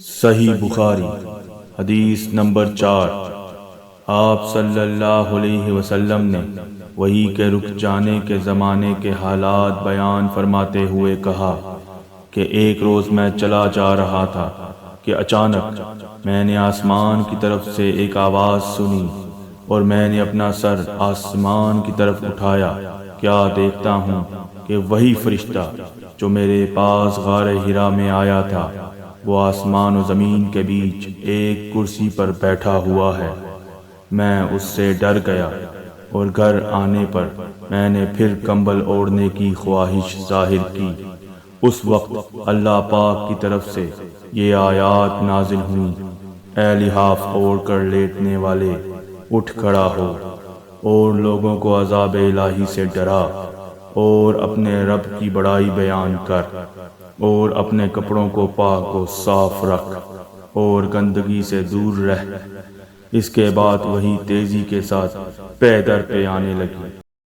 صحیح بخاری حدیث نمبر 4۔ آپ صلی اللہ علیہ وسلم نے وحی کے رک جانے کے زمانے کے حالات بیان فرماتے ہوئے کہا کہ ایک روز میں چلا جا رہا تھا کہ اچانک میں نے آسمان کی طرف سے ایک آواز سنی اور میں نے اپنا سر آسمان کی طرف اٹھایا، کیا دیکھتا ہوں کہ وہی فرشتہ جو میرے پاس غار حرا میں آیا تھا وہ آسمان و زمین کے بیچ ایک کرسی پر بیٹھا ہوا ہے۔ میں اس سے ڈر گیا اور گھر آنے پر میں نے پھر کمبل اوڑھنے کی خواہش ظاہر کی۔ اس وقت اللہ پاک کی طرف سے یہ آیات نازل ہوئیں: اے لحاف اوڑھ کر لیٹنے والے، اٹھ کھڑا ہو اور لوگوں کو عذاب الہی سے ڈرا، اور اپنے رب کی بڑائی بیان کر، اور اپنے کپڑوں کو پاک و صاف رکھ اور گندگی سے دور رہ۔ اس کے بعد وہی تیزی کے ساتھ پے در پے آنے لگی۔